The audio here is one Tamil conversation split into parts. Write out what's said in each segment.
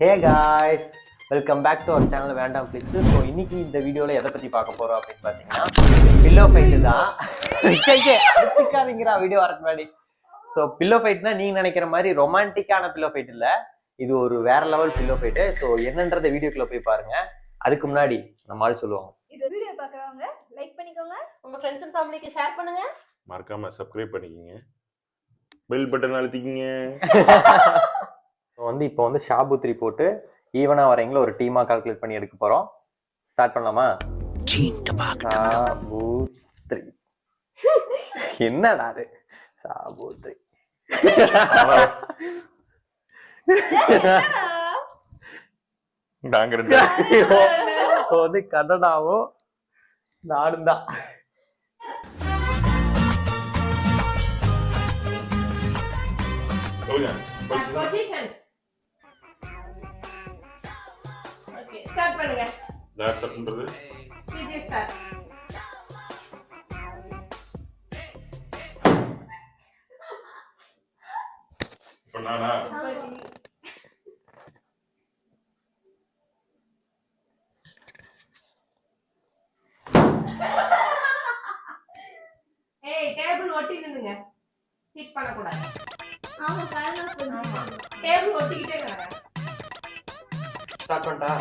Hey guys, welcome back to our channel வேண்டாம் பிளிக்ஸ். ஸோ இன்னைக்கு இந்த வீடியோவில் எதை பற்றி பார்க்க போகிறோம் அப்படின்னு பார்த்தீங்கன்னா பில்லோ ஃபைட்டு தான். அடிச்சுக்காதீங்கிறா வீடியோ வரக்கு முன்னாடி. ஸோ பில்லோ ஃபைட்னா நீங்கள் நினைக்கிற மாதிரி ரொமான்டிக்கான பில்லோ ஃபைட் இல்லை, இது ஒரு வேற லெவல் பில்லோ ஃபைட்டு. ஸோ என்னன்றத வீடியோக்குள்ள போய் பாருங்க. அதுக்கு முன்னாடி நம்ம ஆள் சொல்லுவாங்க, இந்த வீடியோ பார்க்குறவங்க லைக் பண்ணிக்கோங்க, உங்க ஃப்ரெண்ட்ஸ் அண்ட் ஃபேமிலிக்கு ஷேர் பண்ணுங்க, மறக்காம சப்ஸ்கிரைப் பண்ணிக்கங்க, பெல் பட்டன் அழுத்திக்கிங்க. இப்போ வந்து ஷாபுத்ரி போட்டு ஈவனா வரீங்களா ஒரு டீமா கால்குலேட் பண்ணி எடுக்க போறோம். ஸ்டார்ட் பண்ணலாமா? ஷாபுத்ரி என்னடா அது? ஷாபுத்ரி வந்து கன்னடாவும் நானும் தான். பொசிஷன்ஸ். ஓகே, ஸ்டார்ட் பண்ணுங்க. டாட் பண்றது பிஜே ஸ்டார்ட். பண்ணானா ஏய், டேபிள் ஒட்டி நின்னுங்க, சீட் பண்ண கூடாது. ஆமா கரெக்டா சொல்லுங்க. டேபிள் ஒட்டிக்கிட்டே இருங்க. ஸ்டார்ட் பண்ணிட்டா?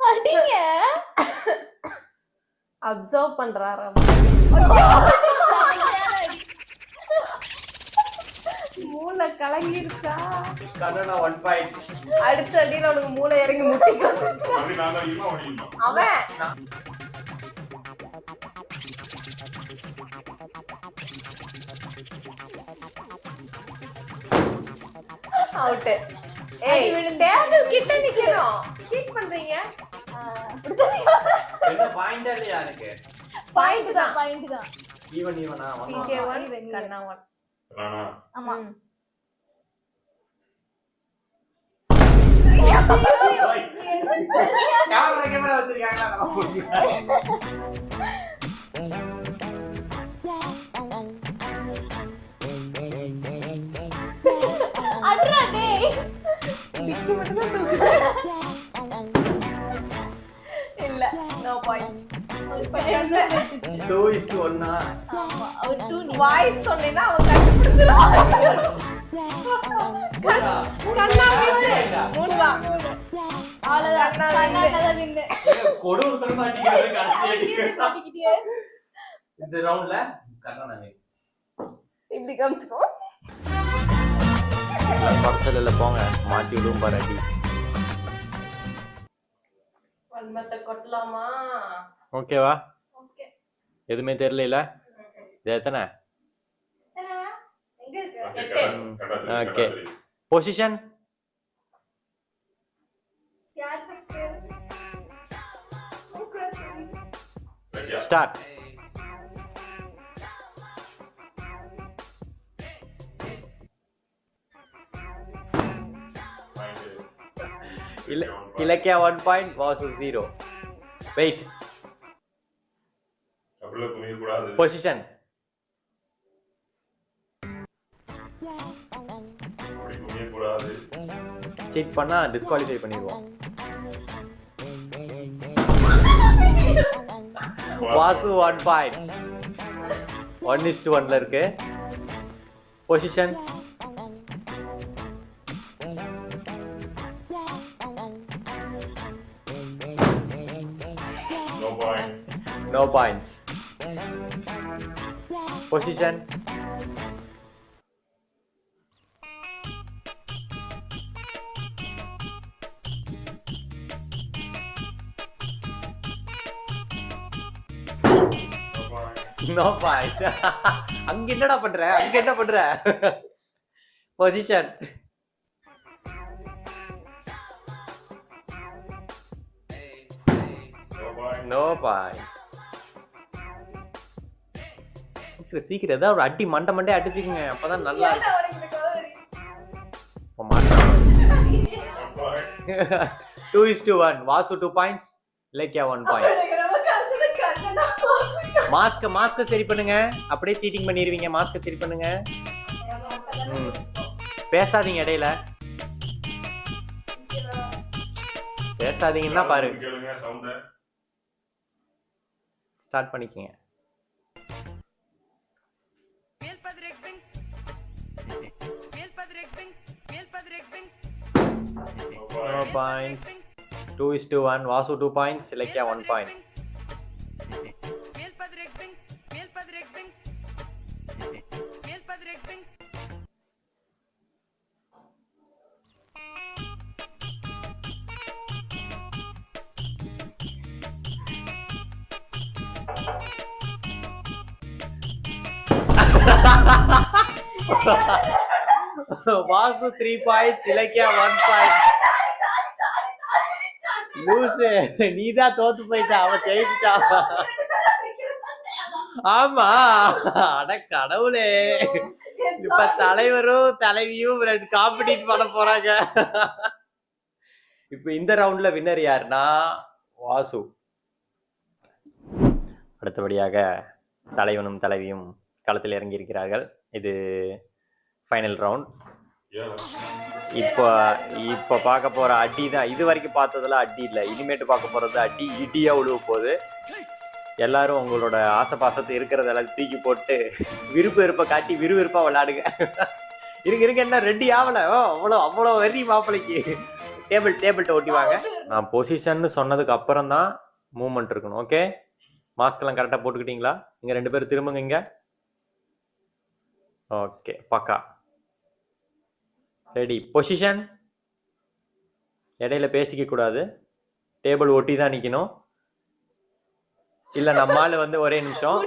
அடிங்க. அப்சர்வ் பண்றாரா? மூளை கலங்கிருச்சா? கன்னடா 1 பாயிண்ட். அடிச்ச அடியில உனக்கு மூளை இறங்கி முட்டிக்கு. அப்படி நான் தான் இம்மா ஓடிமா அவன் அவுட். ஏய், டேபிள் கிட்ட நிக்கணும். சீட் பண்றீங்க. என்ன பாயிண்ட் இல்லையா? எனக்கு பாயிண்ட் தான். பாயிண்ட் தான். ஈவன் ஈவனா? பிஜே 1 கண்ணா 1. ராணா ஆமா. கேமரா வச்சிருக்காங்க. அட்ரா டேய். டிக்கி மட்டும் தான் தூக்கு. இல்ல, நோ பாயிண்ட்ஸ். ஒரு பாயிண்ட். 2:1. ஆமா, அவர் 2 நீ. வாய்ஸ் சொன்னேன்னா அவன் கண்டுபிடிச்சிருவான். கண்ணா மூணு தான். அவ்வளவுதான். கண்ணா கண்ணா நின்னு. கொடூர் தரமா அடிக்கிறது கடைசி அடிக்கிறது. மாட்டிக்கிட்டியே. இந்த ரவுண்ட்ல கன்னடா நீ இப்படி காமிச்சுக்கோ. பக்கத்துல இல்ல, போங்க மாட்டி விடுவோம் பாரு அடி. வன்மத்தை கொட்டலாமா? ஓகேவா? ஓகே. எதுவுமே தெரியல. இது எத்தனை? எங்க இருக்கு? ஓகே. பொசிஷன் யார் first? Start. Ilakkiya 1 point, Vasu 0. Wait. அப்படியே துணிய கூடாது. பொசிஷன் அப்படி துணிய கூடாது. சீட் பண்ணா டிஸ்குவாலிஃபை பண்ணிடுவோம். வாசு 1 பாயிண்ட். 1:1 இருக்கு. Position no point. no points. Position no points. அங்க என்னடா பண்ற? அங்க என்ன பண்ற? Position no points. சீக்கிரம் ஏதாவது ஒரு அடி மண்டை அடிச்சுக்குங்க, அப்பதான் நல்லா இருக்கும். 2:1. Vasu 2 points, Ilakkiya 1 point. எனக்கு ரொம்ப கஷ்டமா கண்ணனா வாசுக்கா. மாஸ்க் சரி பண்ணுங்க. அப்படியே சீட்டிங் பண்ணிடுவீங்க. மாஸ்க் சரி பண்ணுங்க. பேசாதீங்க இடையில. பேசாதீங்கன்னா பாரு. கேளுங்க சவுண்ட. ஸ்டார்ட் பண்ணிக்கங்க. No points. 2:1. Vasu 2 points, Ilakkiya 1 point. Vasu 3 points, Ilakkiya 1 point. லூசு, நீதான் தோத்து போயிட்ட. அவன் ஜெயிச்சிட்டா. ஆமா, அட கடவுளே. இப்ப தலைவரும் தலைவியும் 2 காம்படிட் பண்ண போறாங்க. இப்ப இந்த ரவுண்ட்ல வின்னர் யாருன்னா வாசு. அடுத்தபடியாக தலைவனும் தலைவியும் களத்தில் இறங்கி இருக்கிறார்கள். இது ஃபைனல் ரவுண்ட். இப்போ பார்க்க போற அடி தான். இது வரைக்கும் பார்த்ததுல அடி இல்லை, இனிமேட்டு பார்க்க போறது அடி இடியா உழுவ போகுது. எல்லாரும் உங்களோட ஆசை பாசத்தை இருக்கிறதெல்லாம் தூக்கி போட்டு விருப்ப காட்டி விறுவிறுப்பா விளையாடுங்க. இருங்க என்ன ரெடி ஆகல. அவ்வளோ வெறி மாப்பிளைக்கு. டேபிள்கிட்ட ஒட்டிவாங்க. நான் பொசிஷன் சொன்னதுக்கு அப்புறம் தான் மூவ்மெண்ட் இருக்கணும். ஓகே, மாஸ்க் எல்லாம் கரெக்டாக போட்டுக்கிட்டீங்களா? இங்க 2 பேரும் திரும்புங்க இங்க. ஓகே, பக்கா ரெடி. பொசிஷன். இடையில பேசிக்க கூடாது. டேபிள் ஒட்டி தான் நிக்கணும். இல்ல நம்மால வந்து ஒரே நிமிஷம்.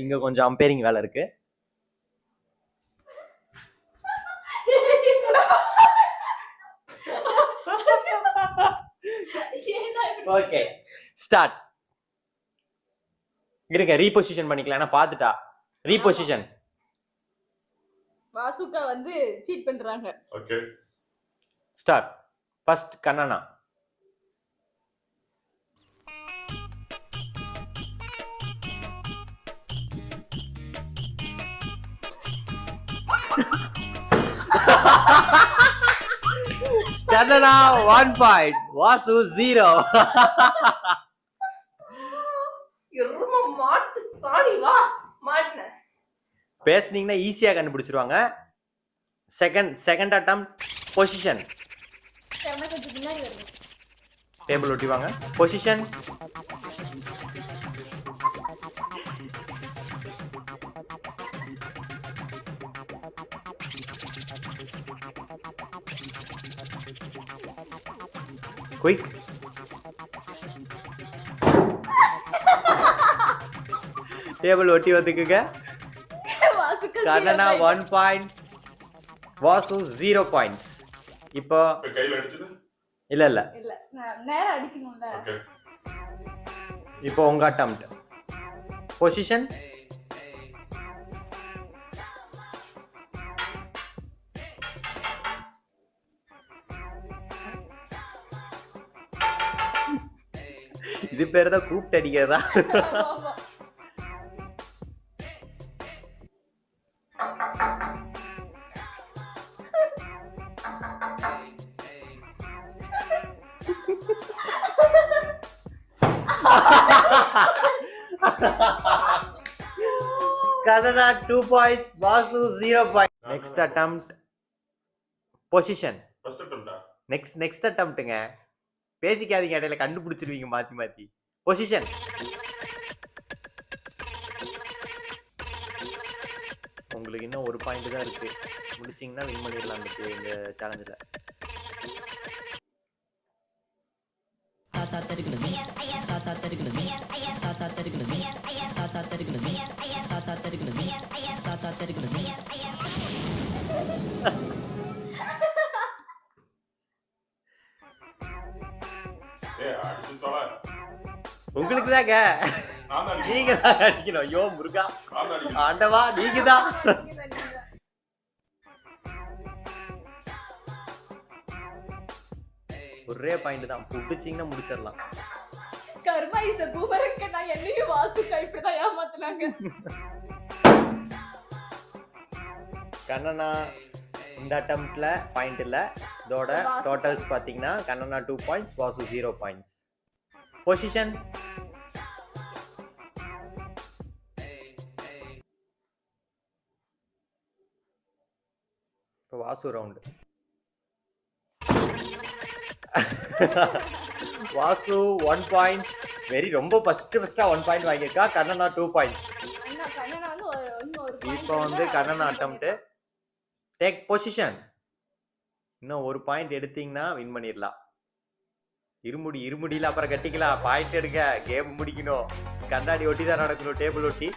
இங்க கொஞ்சம் அம்பேரிங் வேலை இருக்கு. Okay, start. இருங்க, ரீபொசிஷன் பண்ணிக்கலாம். ஏன்னா பாத்துட்டா. ரீபொசிஷன். வாசுக்கா வந்து சீட் பண்றாங்க. Okay, start. ஃபர்ஸ்ட் கண்ணனா. கண்ணனா 1 பாயிண்ட், வாசு 0. எரும மாட்டு சாணி வா மாட்டுன. பேசுனீங்கன்னா ஈஸியா கண்டுபிடிச்சிருவாங்க. Second attempt. பொசிஷன். கொஞ்சம் பின்னாடி வருது. டேபிள் ஒட்டிவாங்க. பொசிஷன். குயிக். டேபிள் ஒட்டி வந்துக்குங்க. கண்ணனா 1 பாயிண்ட், வாசு 0 பாயிண்ட்ஸ். இப்போ கையில அடிச்சது இல்ல இல்ல நேரா அடிக்கணும்ல. ஓகே, இப்போ உங்க அட்டெம்ப்ட். பொசிஷன். இது பேர் தான் கூப்பிட்டு அடிக்கிறதா? Kannada 2 points, Vasu 0 points. Next attempt. Position. First அட்டெம்ப்டா? Next attemptங்க. பேசிக்காதீங்க, இடையில கண்டுபிடிச்சிருவீங்க மாத்தி. Position. உங்களுக்கு இன்னும் 1 பாயிண்ட் தான் இருக்கு. முடிச்சீங்கன்னா வின் பண்ணிடலாம் இந்த சேலஞ்சில். உங்களுக்கு தாங்க, நீங்க தான் அடிக்கணும். ஐயோ முருகா, ஆண்டவா, நீங்க தான். ஒரே பாயிண்ட் தான், பிடிச்சிங்கன்னா முடிச்சிடலாம். கர்மா இஸ் a boomerang. நான் என்னையும் வாசுக்கா இப்படிதான் ஏமாத்துனாங்க. கண்ணனா இந்த அட்டம்ப்ட்ல பாயிண்ட் இல்ல. இதோட டோட்டல்ஸ் பாத்தீங்கன்னா கண்ணனா 2 பாயிண்ட்ஸ், வாசு 0 பாயிண்ட்ஸ். பொசிஷன் இப்போ Vasu round. Vasu 1 points. Very ரொம்ப ஃபர்ஸ்டா 1 பாயிண்ட் வாங்கியிருக்கா. கண்ணனா 2 பாயிண்ட்ஸ். அண்ணா கண்ணனா வந்து இன்னொரு இப்போ வந்து கண்ணனா அட்டம்ப்ட். Take position. இன்னும் ஒரு பாயிண்ட் எடுத்தீங்கன்னா வின் பண்ணிடலாம். இருமுடியில அப்புறம் கட்டிக்கலாம். பாயிண்ட் எடுங்க, கேம் முடிக்கணும். கண்ணாடி ஒட்டி தான் நடக்கணும், டேபிள் ஒட்டி.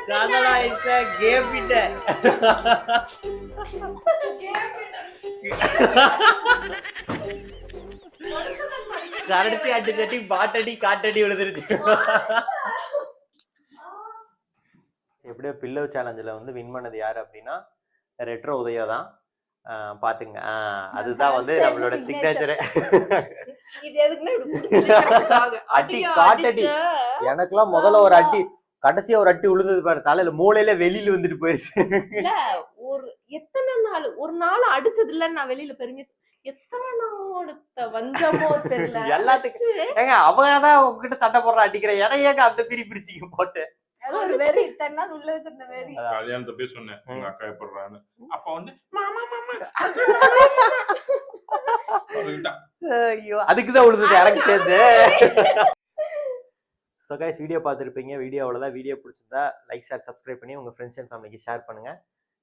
கண்ணனா இஸ் a game winner. கரடிச்சி அடி சட்டி பாட்டடி காட்டடி விழுந்துருச்சு. எப்படியோ பில்லோ சேலஞ்சில் வந்து வின் பண்ணது யாரு அப்படின்னா ரெட்ரோ உதயா தான். பாத்துங்க, அதுதான் வந்து நம்மளோட சிக்னேச்சர். இது எதுக்குன்னா அடி காட்டடி. எனக்குலாம் முதல்ல ஒரு அடி, கடைசியா ஒரு அடி விழுந்தது பாரு, தலையில மூளையில வெளியில வந்துட்டு போயிருச்சு. இல்ல ஒரு எத்தனை நாள் ஒரு நாள் அடிச்சது இல்ல. நான் வெளியில பெருமையா எத்தனை நாள் வஞ்சமோ தெரியல எல்லாத்துக்கும் ஏங்க அவங்கதான் உங்ககிட்ட சண்டை போடுற அடிக்கிற இடம் ஏங்க அந்த பிரி பிரிச்சிங்க போட்டு. அது ஒரு வெறி, இத்தனை நாள் உள்ள வச்சிருந்த வெறி. கல்யாணத்தை போய் சொன்னேன் உங்க அக்கா எப்படிறான்னு. அப்ப வந்து மாமா மாமா ஐயோ அதுக்குதான் விழுந்தது எனக்கு சேர்ந்து. ஸோ கைஸ் வீடியோ பார்த்துருப்பீங்க. வீடியோ அவ்வளோதான். வீடியோ பிடிச்சிருந்தா லைக், ஷேர், சப்ஸ்கிரைப் பண்ணி உங்கள் ஃப்ரெண்ட்ஸ் அண்ட் ஃபேமிலிக்கு ஷேர் பண்ணுங்கள்.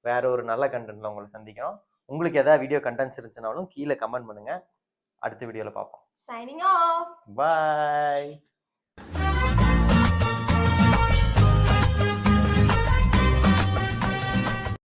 வேற ஒரு நல்ல கண்டென்ட்ல உங்களை சந்திக்கிறோம். உங்களுக்கு எதாவது வீடியோ கண்டென்ட்ஸ் இருந்துச்சுனாலும் கீழே கமெண்ட் பண்ணுங்கள். அடுத்த வீடியோவில் பார்ப்போம். Signing off. பாய்.